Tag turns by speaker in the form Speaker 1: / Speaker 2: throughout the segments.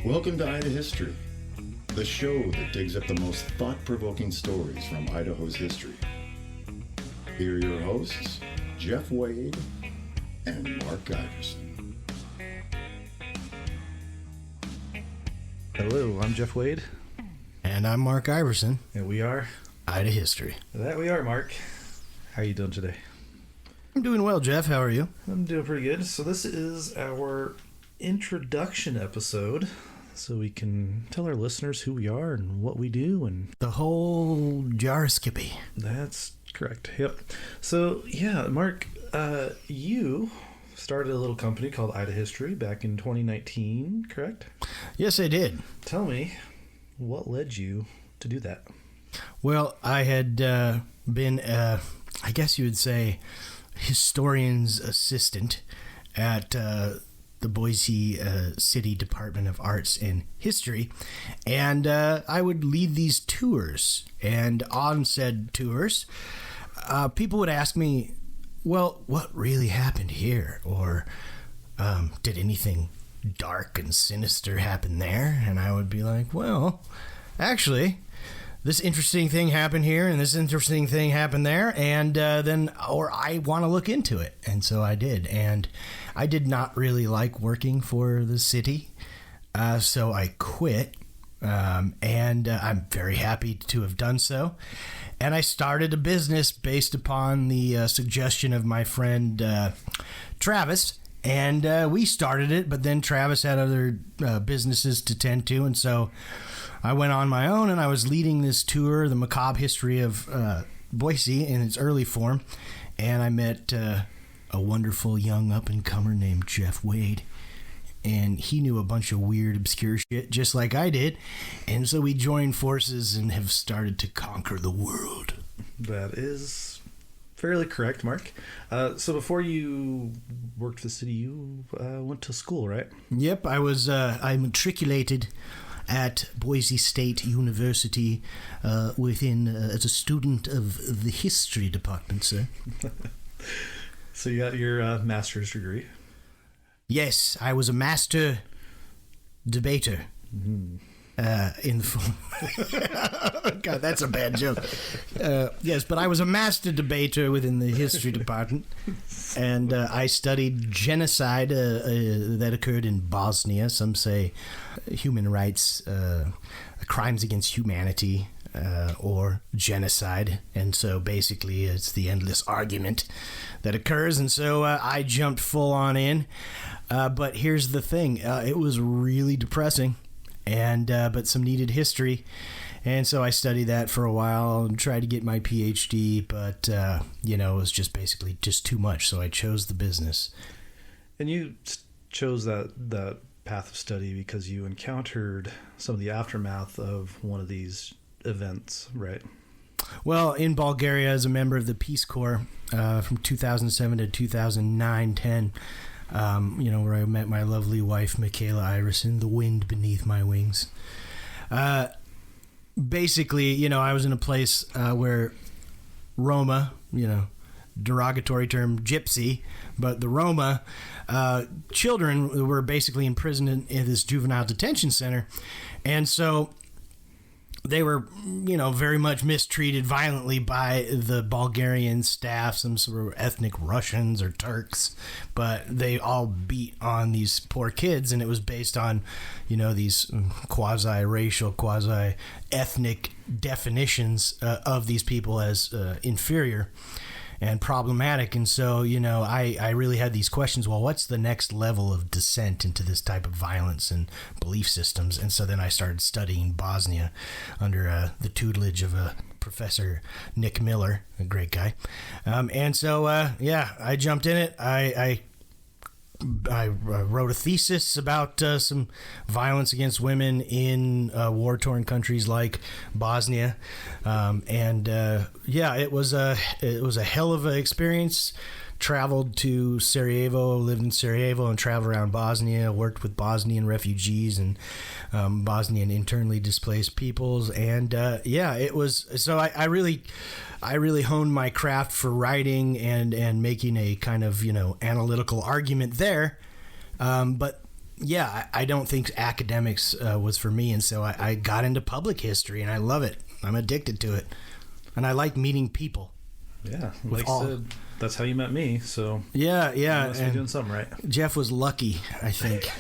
Speaker 1: Welcome to Idaho History, the show that digs up the most thought-provoking stories from Idaho's history. Here are your hosts, Jeff Wade and Mark Iverson.
Speaker 2: Hello, I'm Jeff Wade.
Speaker 3: And I'm Mark Iverson.
Speaker 2: And we are
Speaker 3: Idaho History.
Speaker 2: That we are, Mark. How are you doing today?
Speaker 3: I'm doing well, Jeff. How are you?
Speaker 2: I'm doing pretty good. So this is our introduction episode, so we can tell our listeners who we are and what we do, and
Speaker 3: the whole jar of Skippy.
Speaker 2: That's correct. Yep. So yeah, Mark, you started a little company called Idaho History back in 2019, correct?
Speaker 3: Yes, I did.
Speaker 2: Tell me, what led you to do that?
Speaker 3: Well, I had been, I guess you would say, historian's assistant at the Boise City Department of Arts and History, and I would lead these tours, and on said tours, people would ask me, well, what really happened here, or did anything dark and sinister happen there? And I would be like, well, actually, this interesting thing happened here and this interesting thing happened there, and or I want to look into it. And so I did. And I did not really like working for the city, so I quit. And I'm very happy to have done so. And I started a business based upon the suggestion of my friend Travis. And we started it, but then Travis had other businesses to tend to, and so I went on my own, and I was leading this tour, The Macabre History of Boise in its early form, and I met a wonderful young up-and-comer named Jeff Wade, and he knew a bunch of weird, obscure shit, just like I did, and so we joined forces and have started to conquer the world.
Speaker 2: That is fairly correct, Mark. So before you worked for the city, you went to school, right?
Speaker 3: Yep, I matriculated at Boise State University as a student of the history department, sir.
Speaker 2: So you got your master's degree?
Speaker 3: Yes, I was a master debater. Mm-hmm. In the form. God, that's a bad joke. Yes, but I was a master debater within the history department, and I studied genocide that occurred in Bosnia. Some say human rights, crimes against humanity, or genocide. And so basically it's the endless argument that occurs. And so I jumped full on in. But here's the thing. It was really depressing. And but some needed history, and so I studied that for a while and tried to get my PhD, but it was just basically just too much, so I chose the business.
Speaker 2: And you chose that path of study because you encountered some of the aftermath of one of these events, right?
Speaker 3: Well, in Bulgaria, as a member of the Peace Corps from 2007 to 2009-10. Where I met my lovely wife, Michaela Iverson, the wind beneath my wings. Basically, I was in a place where Roma, derogatory term gypsy, but the Roma children were basically imprisoned in this juvenile detention center. And so they were, very much mistreated violently by the Bulgarian staff, some sort of ethnic Russians or Turks, but they all beat on these poor kids, and it was based on, these quasi-racial, quasi-ethnic definitions of these people as inferior and problematic. And so, I really had these questions. Well, what's the next level of descent into this type of violence and belief systems? And so then I started studying Bosnia under the tutelage of a Professor Nick Miller, a great guy. And so, I jumped in it. I wrote a thesis about some violence against women in war-torn countries like Bosnia, it was a hell of an experience. Traveled to Sarajevo, lived in Sarajevo, and traveled around Bosnia. Worked with Bosnian refugees and Bosnian internally displaced peoples, and it was. So I really honed my craft for writing and making a kind of analytical argument there. But yeah, I don't think academics was for me, and so I got into public history, and I love it. I'm addicted to it, and I like meeting people.
Speaker 2: Yeah, like I said, that's how you met me. So
Speaker 3: yeah,
Speaker 2: you must be doing something right.
Speaker 3: Jeff was lucky, I think.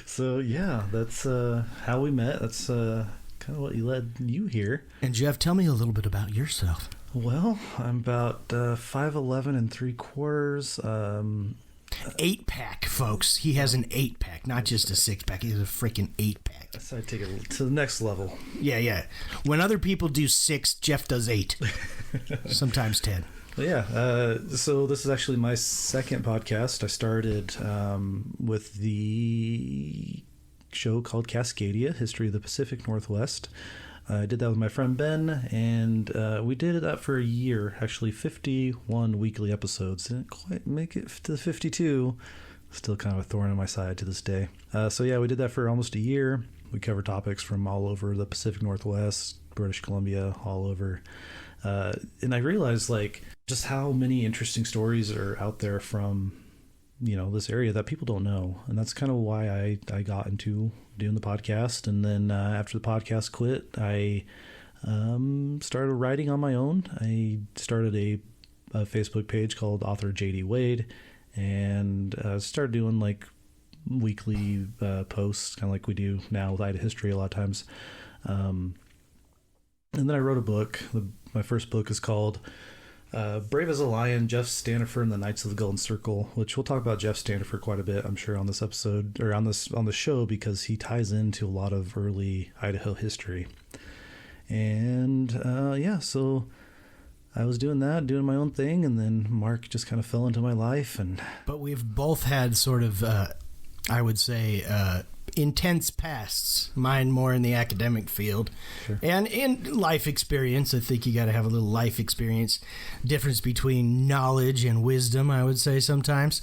Speaker 2: So yeah, that's how we met. That's kind of what led you here.
Speaker 3: And Jeff, tell me a little bit about yourself.
Speaker 2: Well, I'm about 5'11" and 3/4.
Speaker 3: 8-pack, folks. He has an 8-pack, not just a 6-pack. He has a freaking 8-pack.
Speaker 2: That's how I take it to the next level.
Speaker 3: Yeah. When other people do 6, Jeff does 8. Sometimes 10.
Speaker 2: Yeah. So this is actually my second podcast. I started with the show called Cascadia, History of the Pacific Northwest. I did that with my friend Ben, and we did that for a year, actually 51 weekly episodes. Didn't quite make it to 52. Still kind of a thorn in my side to this day. So yeah, we did that for almost a year. We covered topics from all over the Pacific Northwest, British Columbia, all over. And I realized just how many interesting stories are out there from this area that people don't know. And that's kind of why I got into doing the podcast. And then after the podcast quit, I started writing on my own. I started a Facebook page called Author JD Wade, and started doing weekly posts, kind of like we do now with Idaho history a lot of times. And then I wrote a book. My first book is called Brave as a Lion, Jeff Standifer and the Knights of the Golden Circle, which we'll talk about Jeff Standifer quite a bit, I'm sure, on this episode or on the show, because he ties into a lot of early Idaho history. And so I was doing my own thing, and then Mark just kind of fell into my life.
Speaker 3: But we've both had sort of, I would say, intense pasts, mine more in the academic field.
Speaker 2: Sure. And
Speaker 3: in life experience. I think you got to have a little life experience, difference between knowledge and wisdom, I would say sometimes.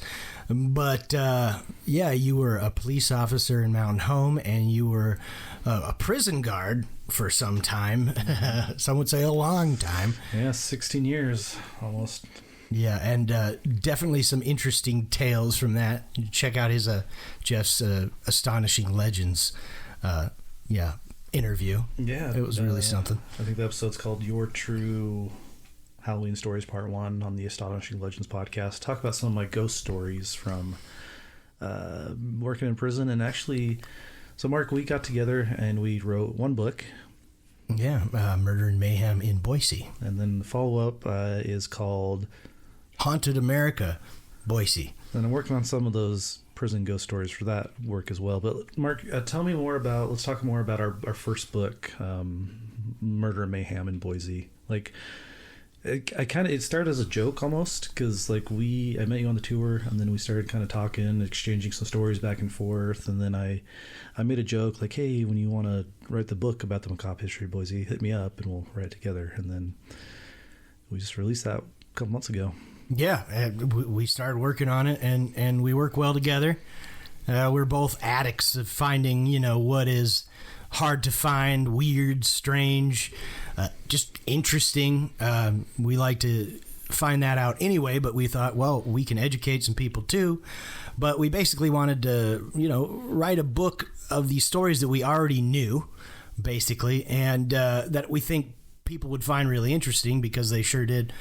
Speaker 3: But you were a police officer in Mountain Home, and you were a prison guard for some time. Some would say a long time.
Speaker 2: Yeah, 16 years almost.
Speaker 3: Yeah, and definitely some interesting tales from that. You check out his Jeff's Astonishing Legends interview.
Speaker 2: Yeah.
Speaker 3: It was really something.
Speaker 2: I think the episode's called Your True Halloween Stories Part 1 on the Astonishing Legends podcast. Talk about some of my ghost stories from working in prison. And actually, so Mark, we got together and we wrote one book.
Speaker 3: Yeah, Murder and Mayhem in Boise.
Speaker 2: And then the follow-up is called
Speaker 3: Haunted America, Boise.
Speaker 2: And I'm working on some of those prison ghost stories for that work as well. But Mark, tell me more about, let's talk more about our first book, Murder and Mayhem in Boise. It started as a joke almost, because I met you on the tour, and then we started kind of talking, exchanging some stories back and forth, and then I made a joke hey, when you want to write the book about the macabre history of Boise, hit me up and we'll write it together. And then we just released that a couple months ago.
Speaker 3: Yeah, we started working on it, and we work well together. We're both addicts of finding, what is hard to find, weird, strange, just interesting. We like to find that out anyway, but we thought, well, we can educate some people too. But we basically wanted to, write a book of these stories that we already knew, basically, and that we think people would find really interesting, because they sure did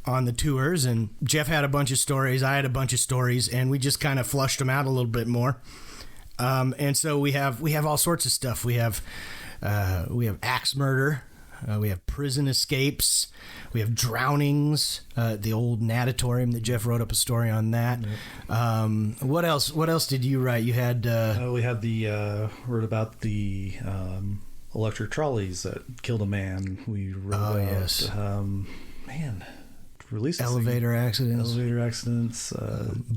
Speaker 3: on the tours. And Jeff had a bunch of stories, I had a bunch of stories, and we just kind of flushed them out a little bit more. And so we have all sorts of stuff. We have axe murder, we have prison escapes, we have drownings, the old natatorium that Jeff wrote up a story on that. Yep. What else did you write? You had
Speaker 2: we had wrote about the electric trolleys that killed a man. We wrote about
Speaker 3: yes.
Speaker 2: Released
Speaker 3: elevator accidents,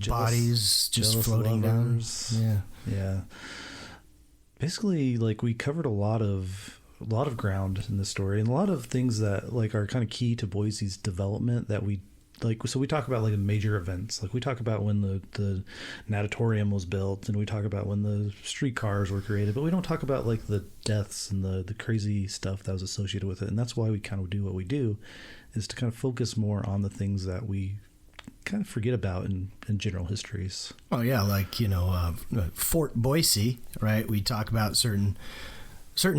Speaker 3: bodies just floating
Speaker 2: lovers.
Speaker 3: down.
Speaker 2: Yeah. Basically, we covered a lot of ground in this story, and a lot of things that are kind of key to Boise's development that we So we talk about major events. We talk about when the natatorium was built, and we talk about when the streetcars were created, but we don't talk about the deaths and the crazy stuff that was associated with it. And that's why we kind of do what we do, is to kind of focus more on the things that we kind of forget about in general histories.
Speaker 3: Oh yeah, like Fort Boise, right? We talk about certain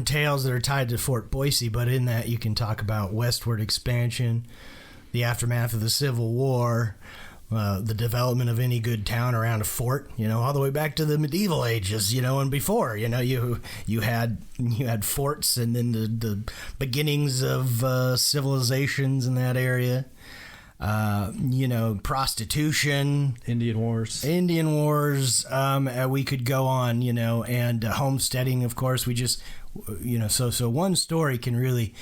Speaker 3: tales that are tied to Fort Boise, but in that you can talk about westward expansion, the aftermath of the Civil War, the development of any good town around a fort, all the way back to the medieval ages, and before, you had forts, and then the beginnings of civilizations in that area. Prostitution,
Speaker 2: Indian Wars.
Speaker 3: We could go on, and homesteading, of course. We just, so one story can really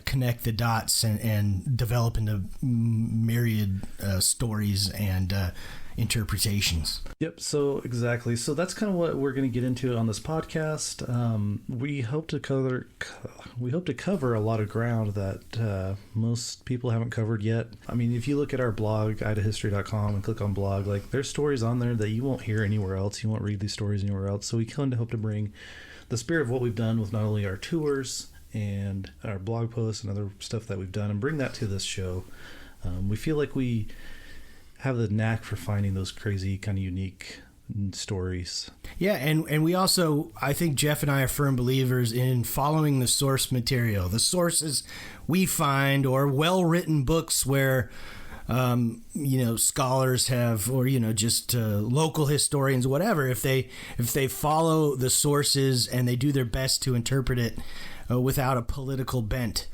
Speaker 3: connect the dots and develop into myriad stories and interpretations.
Speaker 2: Yep. So exactly. So that's kind of what we're going to get into on this podcast. We hope to cover a lot of ground that most people haven't covered yet. I mean, if you look at our blog, idahistory.com, and click on blog, like there's stories on there that you won't hear anywhere else. You won't read these stories anywhere else. So we kind of hope to bring the spirit of what we've done with not only our tours and our blog posts and other stuff that we've done, and bring that to this show. We feel like we have the knack for finding those crazy kind of unique stories.
Speaker 3: Yeah, and we also, I think Jeff and I are firm believers in following the source material, the sources we find, or well-written books where scholars have, or just local historians, whatever. If they follow the sources and they do their best to interpret it without a political bent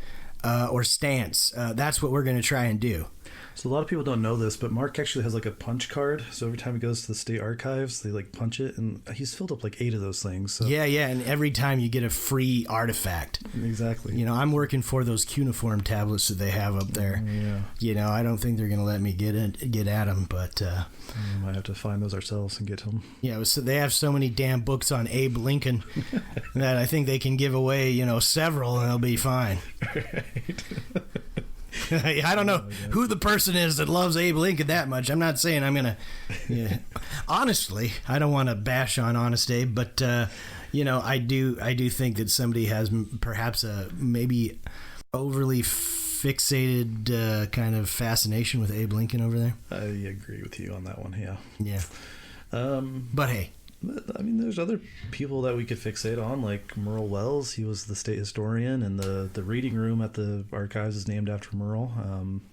Speaker 3: or stance, that's what we're going to try and do.
Speaker 2: So a lot of people don't know this, but Mark actually has like a punch card. So every time he goes to the state archives, they like punch it, and he's filled up like 8 of those things. So.
Speaker 3: Yeah, and every time you get a free artifact.
Speaker 2: Exactly.
Speaker 3: I'm working for those cuneiform tablets that they have up there.
Speaker 2: Yeah.
Speaker 3: I don't think they're going to let me get at them, but
Speaker 2: we might have to find those ourselves and get to them. Yeah,
Speaker 3: so they have so many damn books on Abe Lincoln that I think they can give away, several, and they'll be fine.
Speaker 2: Right.
Speaker 3: I don't know who the person is that loves Abe Lincoln that much. I'm not saying I'm gonna. Yeah. Honestly, I don't want to bash on Honest Abe, but I do think that somebody has perhaps a maybe overly fixated kind of fascination with Abe Lincoln over there.
Speaker 2: I agree with you on that one. Yeah.
Speaker 3: Yeah. But hey.
Speaker 2: I mean, there's other people that we could fixate on, like Merle Wells. He was the state historian, and the reading room at the archives is named after Merle.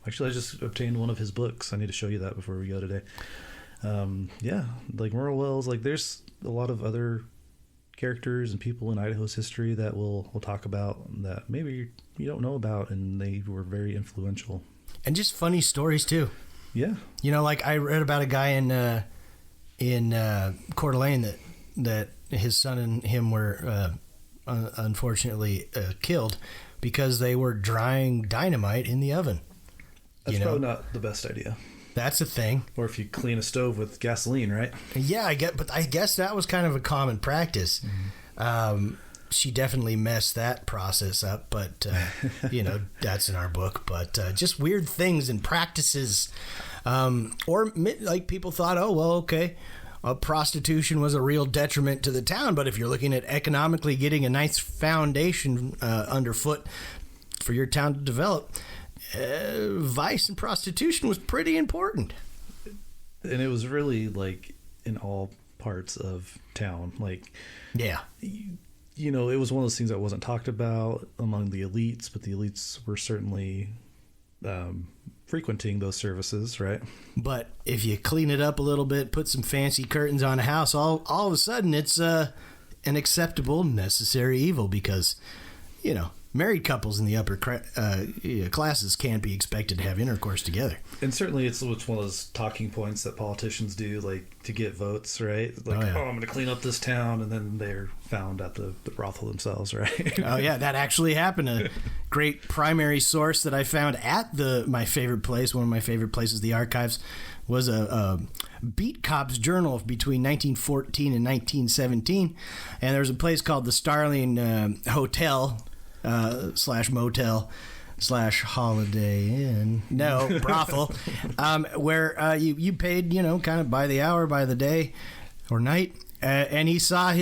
Speaker 2: Actually, I just obtained one of his books. I need to show you that before we go today. Yeah, like Merle Wells. Like, there's a lot of other characters and people in Idaho's history that we'll talk about that maybe you don't know about, and they were very influential. And
Speaker 3: just funny stories too.
Speaker 2: Yeah.
Speaker 3: Like I read about a guy in Coeur d'Alene that his son and him were unfortunately killed because they were drying dynamite in the oven.
Speaker 2: That's probably not the best idea.
Speaker 3: That's a thing.
Speaker 2: Or if you clean a stove with gasoline, right?
Speaker 3: Yeah, I guess that was kind of a common practice. Mm-hmm. She definitely messed that process up, but that's in our book. But just weird things and practices, or like people thought, oh well, okay, prostitution was a real detriment to the town. But if you're looking at economically getting a nice foundation underfoot for your town to develop, vice and prostitution was pretty important.
Speaker 2: And it was really like in all parts of town, like
Speaker 3: yeah.
Speaker 2: It was one of those things that wasn't talked about among the elites, but the elites were certainly frequenting those services, right?
Speaker 3: But if you clean it up a little bit, put some fancy curtains on a house, all of a sudden it's an acceptable, necessary evil because, married couples in the upper classes can't be expected to have intercourse together.
Speaker 2: And certainly it's one of those talking points that politicians do, like, to get votes, right? Like, I'm going to clean up this town, and then they're found at the brothel themselves, right?
Speaker 3: Oh, yeah, that actually happened. A great primary source that I found at my favorite place, one of my favorite places, the archives, was a beat cop's journal between 1914 and 1917. And there was a place called the Starling Hotel /motel /Holiday Inn, brothel, where you paid, kind of by the hour, by the day or night. And he saw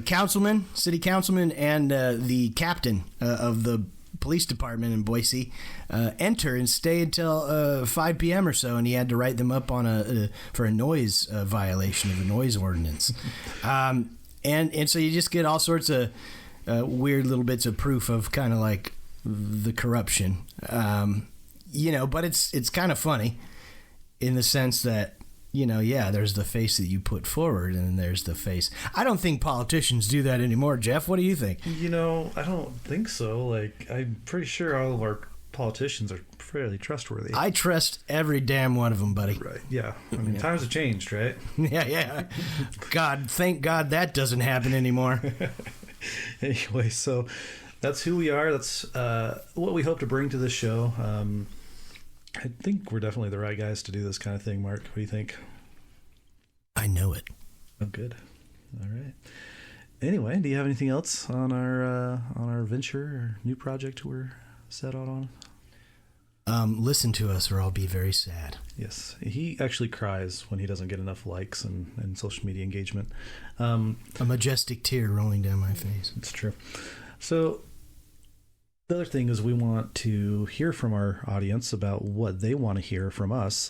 Speaker 3: councilman, city councilman, and the captain of the police department in Boise enter and stay until 5 p.m. or so, and he had to write them up on for a noise violation of the noise ordinance. And so you just get all sorts of weird little bits of proof of kind of like the corruption, but it's kind of funny in the sense that, there's the face that you put forward and then there's the face. I don't think politicians do that anymore. Jeff, what do you think?
Speaker 2: I don't think so. Like, I'm pretty sure all of our politicians are fairly trustworthy.
Speaker 3: I trust every damn one of them, buddy.
Speaker 2: Right. Yeah. I mean, times have changed, right?
Speaker 3: Yeah. God, thank God that doesn't happen anymore.
Speaker 2: Anyway, so that's who we are. That's what we hope to bring to this show. I think we're definitely the right guys to do this kind of thing, Mark. What do you think?
Speaker 3: I know it.
Speaker 2: Oh, good. All right. Anyway, do you have anything else on our venture or new project we're set out on?
Speaker 3: Listen to us or I'll be very sad.
Speaker 2: Yes. He actually cries when he doesn't get enough likes and social media engagement.
Speaker 3: A majestic tear rolling down my face.
Speaker 2: It's true. So the other thing is we want to hear from our audience about what they want to hear from us.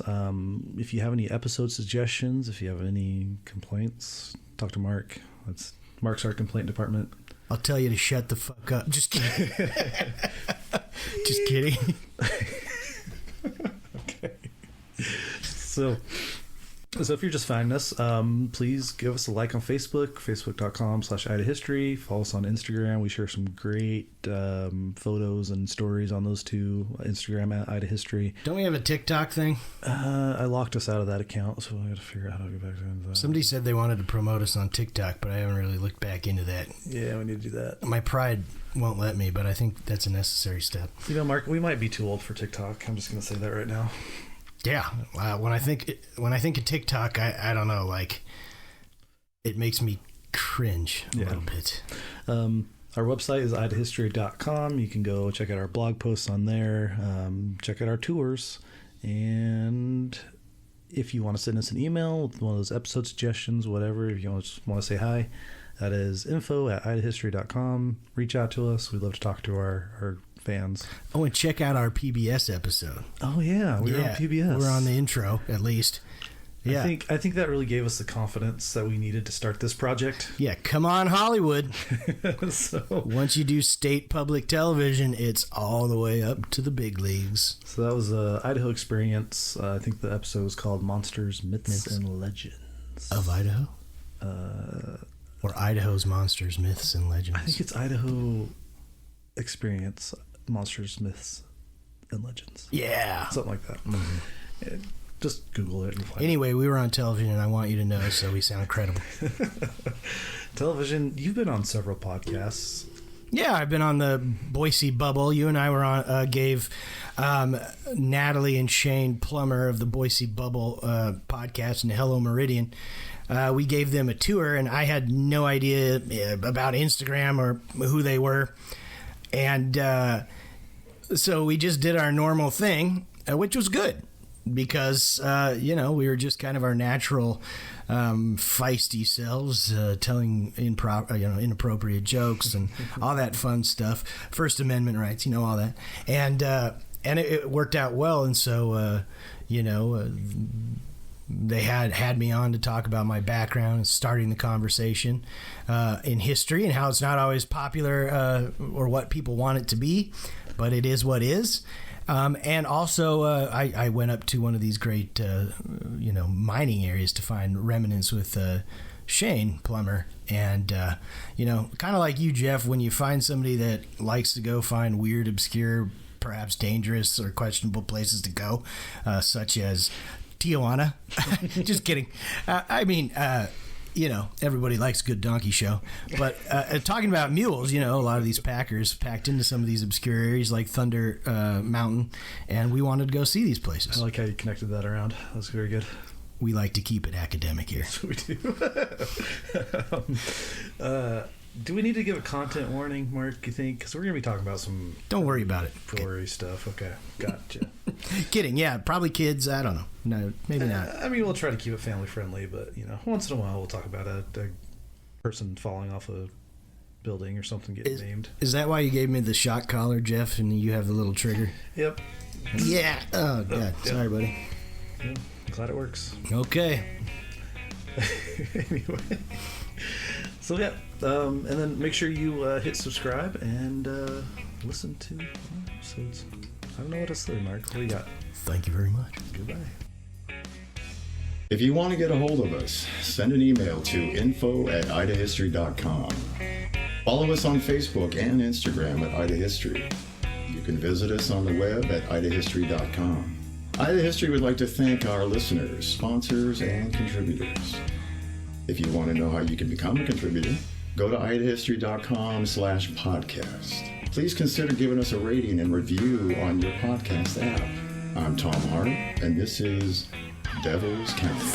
Speaker 2: If you have any episode suggestions, if you have any complaints, talk to Mark. Mark's our complaint department.
Speaker 3: I'll tell you to shut the fuck up. Just kidding. Just kidding.
Speaker 2: Okay. So if you're just finding us, please give us a like on Facebook, facebook.com/IdaHistory. Follow us on Instagram. We share some great photos and stories on those two. Instagram at IdaHistory.
Speaker 3: Don't we have a TikTok thing?
Speaker 2: I locked us out of that account, so I got to figure out how to get back to that.
Speaker 3: Somebody said they wanted to promote us on TikTok, but I haven't really looked back into that.
Speaker 2: Yeah, we need to do that.
Speaker 3: My pride won't let me, but I think that's a necessary step.
Speaker 2: Mark, we might be too old for TikTok. I'm just going to say that right now.
Speaker 3: Yeah, when I think of TikTok, I don't know, like it makes me cringe a little bit.
Speaker 2: Our website is idahistory.com. You can go check out our blog posts on there, check out our tours, and if you want to send us an email with one of those episode suggestions, whatever, if you just want to say hi, that is info@idahistory.com. Reach out to us. We'd love to talk to our fans.
Speaker 3: Oh, and check out our PBS episode.
Speaker 2: Oh yeah, we're on PBS.
Speaker 3: We're on the intro, at least. Yeah,
Speaker 2: I think that really gave us the confidence that we needed to start this project.
Speaker 3: Yeah, come on, Hollywood.
Speaker 2: So
Speaker 3: once you do state public television, it's all the way up to the big leagues.
Speaker 2: So that was Idaho experience. I think the episode was called Monsters, Myths, and Legends
Speaker 3: of Idaho. Or Idaho's Monsters, Myths, and Legends.
Speaker 2: I think it's Idaho experience. Monsters, Myths, and Legends.
Speaker 3: Yeah.
Speaker 2: Something like that. Mm-hmm. Just Google it.
Speaker 3: Anyway, we were on television, and I want you to know, so we sound credible.
Speaker 2: Television, you've been on several podcasts.
Speaker 3: Yeah, I've been on the Boise Bubble. You and I were on, gave Natalie and Shane Plummer of the Boise Bubble podcast and Hello Meridian. We gave them a tour, and I had no idea about Instagram or who they were. And so we just did our normal thing, which was good because, we were just kind of our natural feisty selves, telling inappropriate jokes and all that fun stuff. First Amendment rights, all that. And it worked out well. And so, they had me on to talk about my background and starting the conversation in history and how it's not always popular or what people want it to be, but it is what is. And also, I went up to one of these great, mining areas to find remnants with Shane Plummer. And, kind of like you, Jeff, when you find somebody that likes to go find weird, obscure, perhaps dangerous or questionable places to go, such as Tijuana. Just kidding. Everybody likes a good donkey show. But talking about mules, a lot of these packers packed into some of these obscure areas like Thunder Mountain, and we wanted to go see these places.
Speaker 2: I like how you connected that around. That was very good.
Speaker 3: We like to keep it academic here.
Speaker 2: That's what we do. Do we need to give a content warning, Mark, you think? Because we're going to be talking about some...
Speaker 3: Don't worry about it.
Speaker 2: Gory stuff. Okay, gotcha.
Speaker 3: Kidding, yeah. Probably kids. I don't know. No, maybe not.
Speaker 2: We'll try to keep it family-friendly, but, once in a while we'll talk about a person falling off a building or something getting named.
Speaker 3: Is that why you gave me the shock collar, Jeff, and you have the little trigger?
Speaker 2: Yep.
Speaker 3: Yeah. Oh, God.
Speaker 2: Yep.
Speaker 3: Sorry, buddy.
Speaker 2: Yeah, I'm glad it works.
Speaker 3: Okay.
Speaker 2: Anyway. So, yeah. And then make sure you hit subscribe and listen to more episodes. I don't know what else to say, Mark. What do you got?
Speaker 3: Thank you very much.
Speaker 2: Goodbye.
Speaker 1: If you want to get a hold of us, send an email to info@idahistory.com. Follow us on Facebook and Instagram at Ida History. You can visit us on the web at idahistory.com. Ida History would like to thank our listeners, sponsors, and contributors. If you want to know how you can become a contributor, go to idahistory.com/podcast. Please consider giving us a rating and review on your podcast app. I'm Tom Hart, and this is Devil's County.